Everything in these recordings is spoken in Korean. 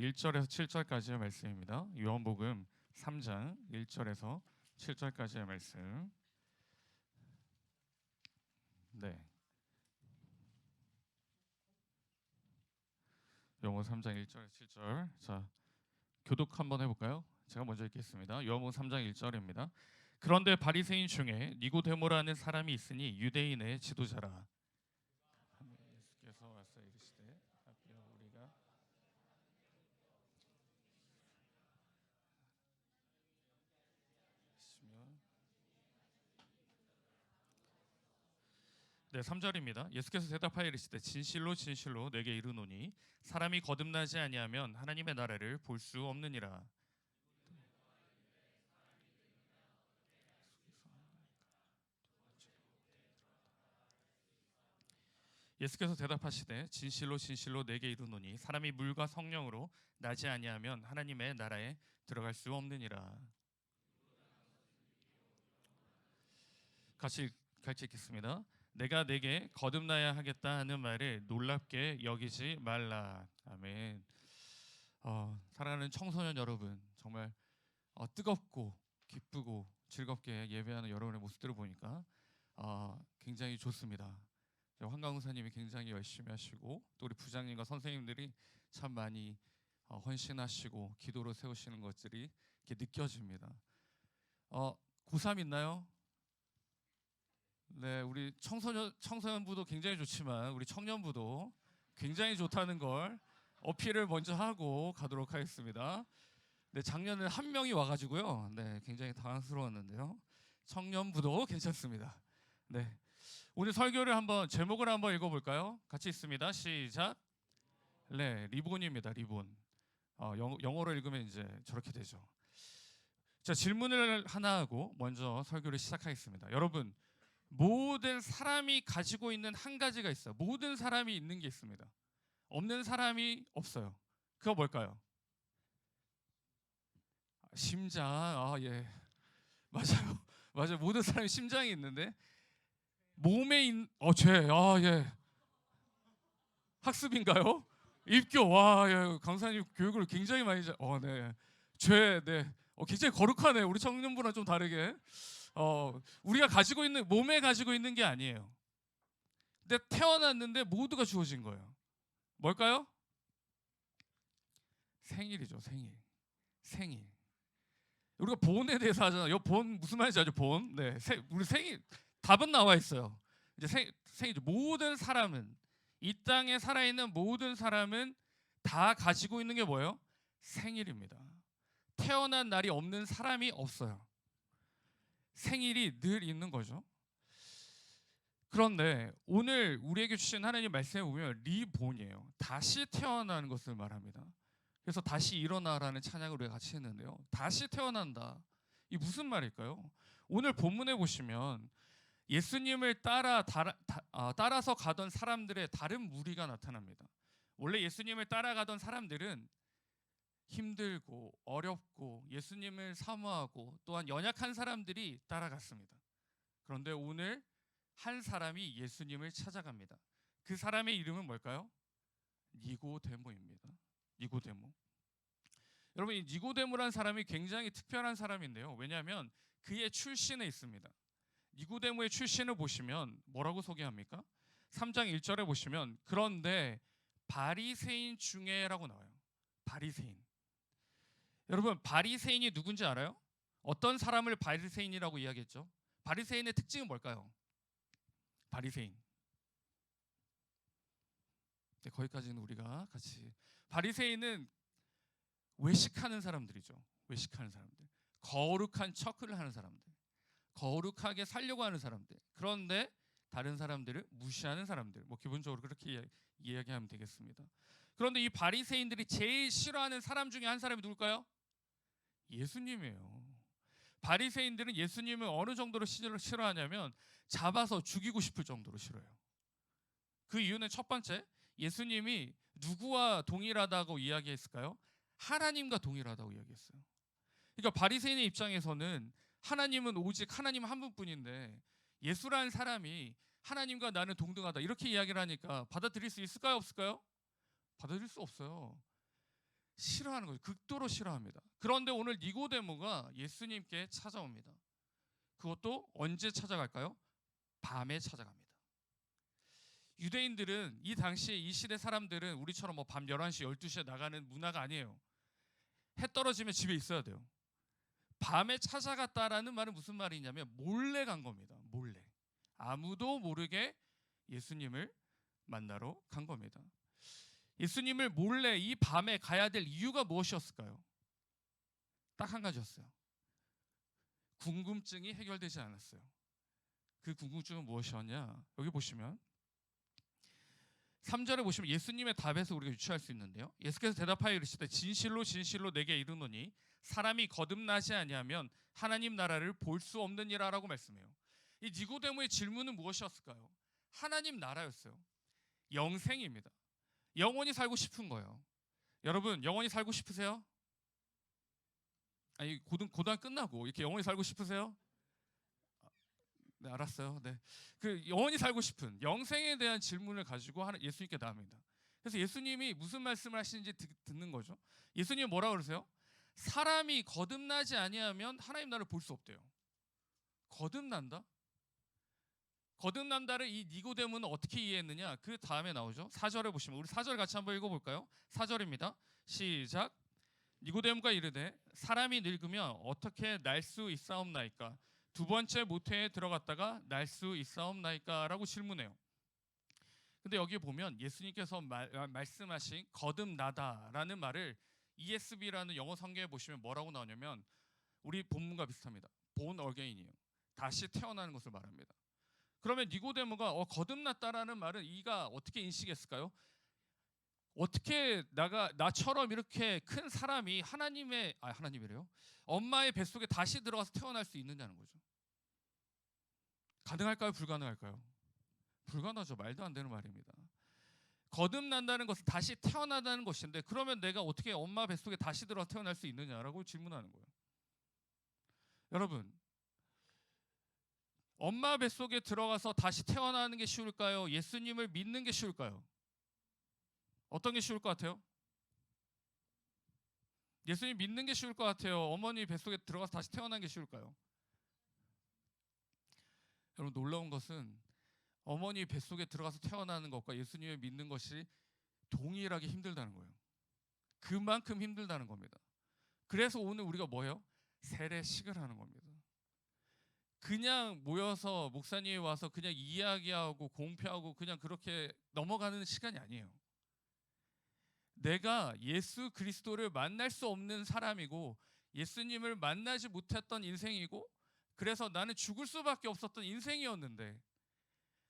1절에서 7절까지의 말씀입니다. 요한복음 3장 1절에서 7절까지의 말씀. 네. 요한복음 3장 1절에서 7절. 자, 교독 한번 해볼까요? 제가 먼저 읽겠습니다. 요한복음 3장 1절입니다. 그런데 바리새인 중에 니고데모라는 사람이 있으니 유대인의 지도자라. 예수께서 와서 이르시되 rabbi여, 우리가 있으면 네, 3절입니다. 예수께서 대답하여 이르시되 진실로 진실로 내게 이르노니 사람이 거듭나지 아니하면 하나님의 나라를 볼 수 없느니라. 예수께서 대답하시되 진실로 진실로 내게 이르노니 사람이 물과 성령으로 나지 아니하면 하나님의 나라에 들어갈 수 없느니라. 같이 읽겠습니다. 내가 내게 거듭나야 하겠다 하는 말을 놀랍게 여기지 말라. 아멘. 사랑하는 청소년 여러분, 정말 뜨겁고 기쁘고 즐겁게 예배하는 여러분의 모습들을 보니까 굉장히 좋습니다. 황강 후사님이 굉장히 열심히 하시고 또 우리 부장님과 선생님들이 참 많이 헌신하시고 기도로 세우시는 것들이 이렇게 느껴집니다. 고3 있나요? 네, 우리 청소년부도 굉장히 좋지만 우리 청년부도 굉장히 좋다는 걸 어필을 먼저 하고 가도록 하겠습니다. 네, 작년에 한 명이 와가지고요. 네, 굉장히 당황스러웠는데요. 청년부도 괜찮습니다. 네, 오늘 설교를 제목을 한번 읽어볼까요? 같이 있습니다. 시작. 네, 리본입니다. 리본. 영어로 읽으면 이제 저렇게 되죠. 자, 질문을 하나 하고 먼저 설교를 시작하겠습니다. 여러분, 모든 사람이 가지고 있는 한 가지가 있어요. 모든 사람이 있는 게 있습니다. 없는 사람이 없어요. 그거 뭘까요? 심장. 예, 맞아요. 맞아요. 모든 사람이 심장이 있는데 몸에 예. 학습인가요? 입교. 와, 예. 강사님 교육을 굉장히 많이 네. 네. 굉장히 거룩하네. 우리 청년부랑 좀 다르게. 우리가 몸에 가지고 있는 게 아니에요. 근데 태어났는데 모두가 주어진 거예요. 뭘까요? 생일이죠. 생일. 우리가 본에 대해서 하잖아요. 본 무슨 말인지 알죠? 본. 네. 우리 생일 답은 나와 있어요. 이제 생이죠. 모든 사람은 이 땅에 살아있는 모든 사람은 다 가지고 있는 게 뭐예요? 생일입니다. 태어난 날이 없는 사람이 없어요. 생일이 늘 있는 거죠. 그런데 오늘 우리에게 주신 하나님 말씀에 보면 리본이에요. 다시 태어나는 것을 말합니다. 그래서 다시 일어나라는 찬양을 우리가 같이 했는데요. 다시 태어난다. 이 무슨 말일까요? 오늘 본문에 보시면 예수님을 따라서 가던 사람들의 다른 무리가 나타납니다. 원래 예수님을 따라가던 사람들은 힘들고 어렵고 예수님을 사모하고 또한 연약한 사람들이 따라갔습니다. 그런데 오늘 한 사람이 예수님을 찾아갑니다. 그 사람의 이름은 뭘까요? 니고데모입니다. 니고데모. 여러분, 이 니고데모라는 사람이 굉장히 특별한 사람인데요. 왜냐하면 그의 출신에 있습니다. 니고데모의 출신을 보시면 뭐라고 소개합니까? 3장 1절에 보시면 그런데 바리새인 중에라고 나와요. 바리새인. 여러분, 바리새인이 누군지 알아요? 어떤 사람을 바리새인이라고 이야기했죠? 바리새인의 특징은 뭘까요? 바리새인. 네, 거기까지는 우리가 같이. 바리새인은 외식하는 사람들이죠. 외식하는 사람들. 거룩한 척을 하는 사람들. 거룩하게 살려고 하는 사람들. 그런데 다른 사람들을 무시하는 사람들. 기본적으로 그렇게 이야기하면 되겠습니다. 그런데 이 바리새인들이 제일 싫어하는 사람 중에 한 사람이 누굴까요? 예수님이에요. 바리새인들은 예수님을 어느 정도로 싫어하냐면 잡아서 죽이고 싶을 정도로 싫어해요. 그 이유는 첫 번째, 예수님이 누구와 동일하다고 이야기했을까요? 하나님과 동일하다고 이야기했어요. 그러니까 바리새인의 입장에서는 하나님은 오직 하나님 한 분뿐인데 예수라는 사람이 하나님과 나는 동등하다 이렇게 이야기를 하니까 받아들일 수 있을까요? 없을까요? 받아들일 수 없어요. 싫어하는 거죠. 극도로 싫어합니다. 그런데 오늘 니고데모가 예수님께 찾아옵니다. 그것도 언제 찾아갈까요? 밤에 찾아갑니다. 유대인들은 이 당시에 이 시대 사람들은 우리처럼 뭐 밤 11시, 12시에 나가는 문화가 아니에요. 해 떨어지면 집에 있어야 돼요. 밤에 찾아갔다라는 말은 무슨 말이냐면 몰래 간 겁니다. 몰래. 아무도 모르게 예수님을 만나러 간 겁니다. 예수님을 몰래 이 밤에 가야 될 이유가 무엇이었을까요? 딱 한 가지였어요. 궁금증이 해결되지 않았어요. 그 궁금증은 무엇이었냐? 여기 보시면 3절에 보시면 예수님의 답에서 우리가 유추할 수 있는데요. 예수께서 대답하여 이르시되 진실로 진실로 내게 이르노니 사람이 거듭나지 아니하면 하나님 나라를 볼 수 없느니라라고 말씀해요. 이 니고데모의 질문은 무엇이었을까요? 하나님 나라였어요. 영생입니다. 영원히 살고 싶은 거예요. 여러분 영원히 살고 싶으세요? 아니 고등 끝나고 이렇게 영원히 살고 싶으세요? 네, 알았어요. 네, 그 영원히 살고 싶은 영생에 대한 질문을 가지고 예수님께 나옵니다. 그래서 예수님이 무슨 말씀을 하시는지 듣는 거죠. 예수님이 뭐라고 그러세요? 사람이 거듭나지 아니하면 하나님 나라를 볼 수 없대요. 거듭난다? 거듭난다를 이 니고데모는 어떻게 이해했느냐? 그 다음에 나오죠. 4절에 보시면 우리 4절 같이 한번 읽어볼까요? 4절입니다. 시작. 니고데모가 이르되 사람이 늙으면 어떻게 날 수 있사옵나이까? 두 번째 모태에 들어갔다가 날 수 있사옵나이까? 라고 질문해요. 근데 여기 보면 예수님께서 말씀하신 거듭나다라는 말을 ESV라는 영어 성경에 보시면 뭐라고 나오냐면 우리 본문과 비슷합니다. born again이에요. 다시 태어나는 것을 말합니다. 그러면 니고데모가 거듭났다라는 말은 이가 어떻게 인식했을까요? 어떻게 나처럼 이렇게 큰 사람이 하나님이래요. 엄마의 뱃속에 다시 들어가서 태어날 수 있느냐는 거죠. 가능할까요? 불가능할까요? 불가능하죠. 말도 안 되는 말입니다. 거듭난다는 것은 다시 태어난다는 것인데 그러면 내가 어떻게 엄마 뱃속에 다시 들어가서 태어날 수 있느냐라고 질문하는 거예요. 여러분 엄마 뱃속에 들어가서 다시 태어나는 게 쉬울까요? 예수님을 믿는 게 쉬울까요? 어떤 게 쉬울 것 같아요? 예수님 믿는 게 쉬울 것 같아요? 어머니 뱃속에 들어가서 다시 태어나는 게 쉬울까요? 여러분 놀라운 것은 어머니 뱃속에 들어가서 태어나는 것과 예수님을 믿는 것이 동일하게 힘들다는 거예요. 그만큼 힘들다는 겁니다. 그래서 오늘 우리가 뭐예요? 세례식을 하는 겁니다. 그냥 모여서 목사님이 와서 그냥 이야기하고 공표하고 그냥 그렇게 넘어가는 시간이 아니에요. 내가 예수 그리스도를 만날 수 없는 사람이고 예수님을 만나지 못했던 인생이고 그래서 나는 죽을 수밖에 없었던 인생이었는데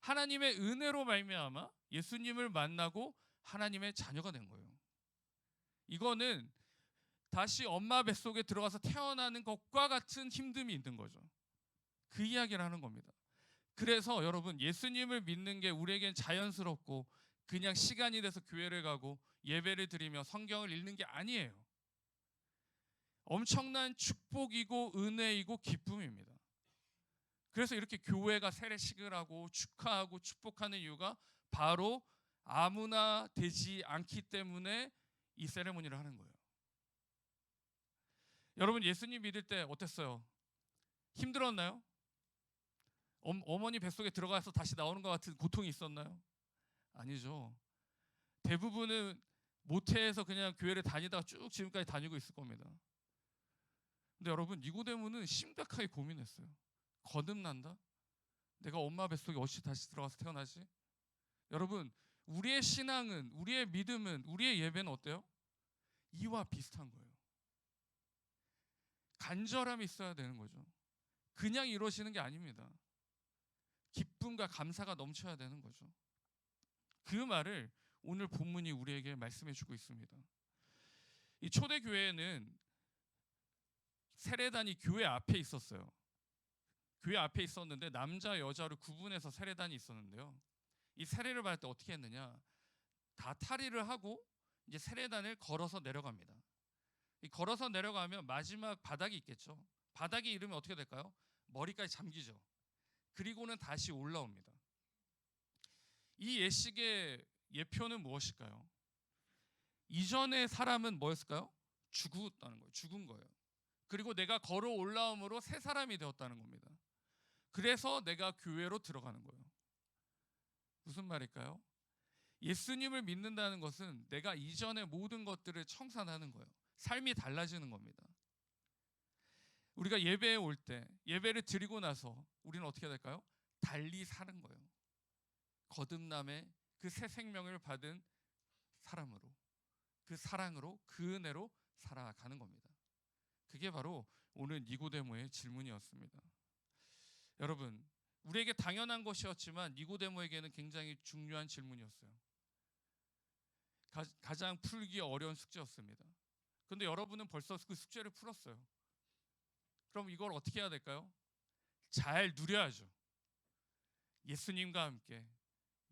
하나님의 은혜로 말미암아 예수님을 만나고 하나님의 자녀가 된 거예요. 이거는 다시 엄마 뱃속에 들어가서 태어나는 것과 같은 힘듦이 있는 거죠. 그 이야기를 하는 겁니다. 그래서 여러분 예수님을 믿는 게 우리에겐 자연스럽고 그냥 시간이 돼서 교회를 가고 예배를 드리며 성경을 읽는 게 아니에요. 엄청난 축복이고 은혜이고 기쁨입니다. 그래서 이렇게 교회가 세례식을 하고 축하하고 축복하는 이유가 바로 아무나 되지 않기 때문에 이 세레모니를 하는 거예요. 여러분 예수님 믿을 때 어땠어요? 힘들었나요? 어머니 뱃속에 들어가서 다시 나오는 것 같은 고통이 있었나요? 아니죠. 대부분은 모태에서 그냥 교회를 다니다가 쭉 지금까지 다니고 있을 겁니다. 근데 여러분 니고데모는 심각하게 고민했어요. 거듭난다? 내가 엄마 뱃속에 어찌 다시 들어가서 태어나지? 여러분 우리의 신앙은 우리의 믿음은 우리의 예배는 어때요? 이와 비슷한 거예요. 간절함이 있어야 되는 거죠. 그냥 이루어지는 게 아닙니다. 기쁨과 감사가 넘쳐야 되는 거죠. 그 말을 오늘 본문이 우리에게 말씀해 주고 있습니다. 이 초대교회에는 세례단이 교회 앞에 있었어요. 교회 앞에 있었는데 남자 여자를 구분해서 세례단이 있었는데요. 이 세례를 받을 때 어떻게 했느냐? 다 탈의를 하고 이제 세례단을 걸어서 내려갑니다. 이 걸어서 내려가면 마지막 바닥이 있겠죠. 바닥에 이르면 어떻게 될까요? 머리까지 잠기죠. 그리고는 다시 올라옵니다. 이 예식의 예표는 무엇일까요? 이전의 사람은 뭐였을까요? 죽었다는 거예요. 죽은 거예요. 그리고 내가 걸어 올라옴으로 새 사람이 되었다는 겁니다. 그래서 내가 교회로 들어가는 거예요. 무슨 말일까요? 예수님을 믿는다는 것은 내가 이전의 모든 것들을 청산하는 거예요. 삶이 달라지는 겁니다. 우리가 예배에 올 때, 예배를 드리고 나서 우리는 어떻게 될까요? 달리 사는 거예요. 거듭남의 그 새 생명을 받은 사람으로, 그 사랑으로, 그 은혜로 살아가는 겁니다. 그게 바로 오늘 니고데모의 질문이었습니다. 여러분, 우리에게 당연한 것이었지만 니고데모에게는 굉장히 중요한 질문이었어요. 가장 풀기 어려운 숙제였습니다. 그런데 여러분은 벌써 그 숙제를 풀었어요. 그럼 이걸 어떻게 해야 될까요? 잘 누려야죠. 예수님과 함께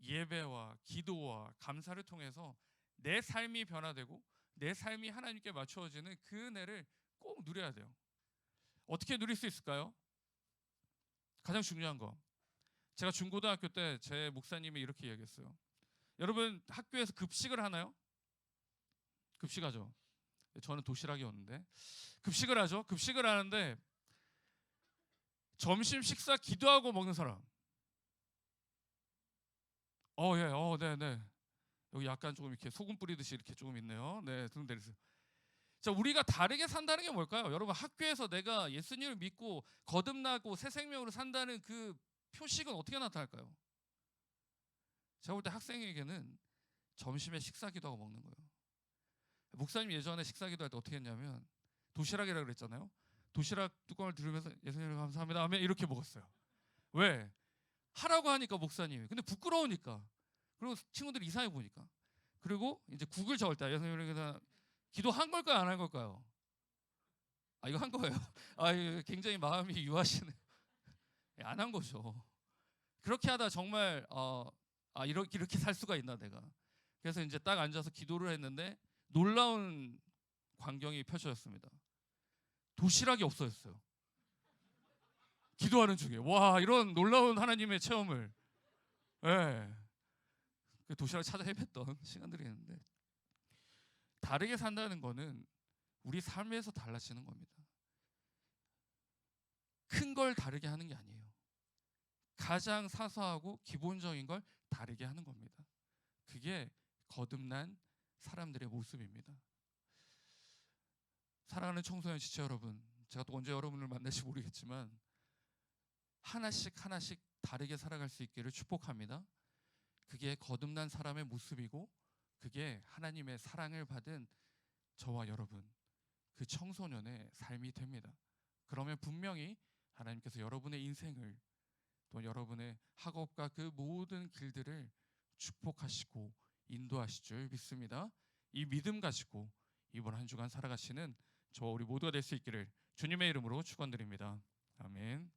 예배와 기도와 감사를 통해서 내 삶이 변화되고 내 삶이 하나님께 맞추어지는 그 은혜를 꼭 누려야 돼요. 어떻게 누릴 수 있을까요? 가장 중요한 거, 제가 중고등학교 때 제 목사님이 이렇게 얘기했어요. 여러분 학교에서 급식을 하나요? 급식하죠. 저는 도시락이었는데 급식을 하죠. 급식을 하는데 점심 식사 기도하고 먹는 사람. 예, 네, 네. 여기 약간 조금 이렇게 소금 뿌리듯이 이렇게 조금 있네요. 네, 등 내리세요. 자, 우리가 다르게 산다는 게 뭘까요? 여러분 학교에서 내가 예수님을 믿고 거듭나고 새 생명으로 산다는 그 표식은 어떻게 나타날까요? 제가 볼 때 학생에게는 점심에 식사 기도하고 먹는 거예요. 목사님 예전에 식사 기도할 때 어떻게 했냐면 도시락이라고 그랬잖아요. 도시락 뚜껑을 들으면서 예수님 감사합니다 하면 이렇게 먹었어요. 왜? 하라고 하니까 목사님이. 근데 부끄러우니까. 그리고 친구들이 이상해 보니까. 그리고 이제 국을 저을 때 예수님 기도한 걸까요? 안 한 걸까요? 이거 한 거예요. 이거 굉장히 마음이 유하시네. 안 한 거죠. 그렇게 하다 정말 이렇게 살 수가 있나 내가. 그래서 이제 딱 앉아서 기도를 했는데 놀라운 광경이 펼쳐졌습니다. 도시락이 없어졌어요. 기도하는 중에 와 이런 놀라운 하나님의 체험을 도시락 찾아 헤맸던 시간들이 있는데 다르게 산다는 거는 우리 삶에서 달라지는 겁니다. 큰 걸 다르게 하는 게 아니에요. 가장 사소하고 기본적인 걸 다르게 하는 겁니다. 그게 거듭난 사람들의 모습입니다. 사랑하는 청소년 지체 여러분, 제가 또 언제 여러분을 만날지 모르겠지만 하나씩 다르게 살아갈 수 있기를 축복합니다. 그게 거듭난 사람의 모습이고 그게 하나님의 사랑을 받은 저와 여러분, 그 청소년의 삶이 됩니다. 그러면 분명히 하나님께서 여러분의 인생을 또 여러분의 학업과 그 모든 길들을 축복하시고 인도하실 줄 믿습니다. 이 믿음 가지고 이번 한 주간 살아가시는 저와 우리 모두가 될 수 있기를 주님의 이름으로 축원드립니다. 아멘.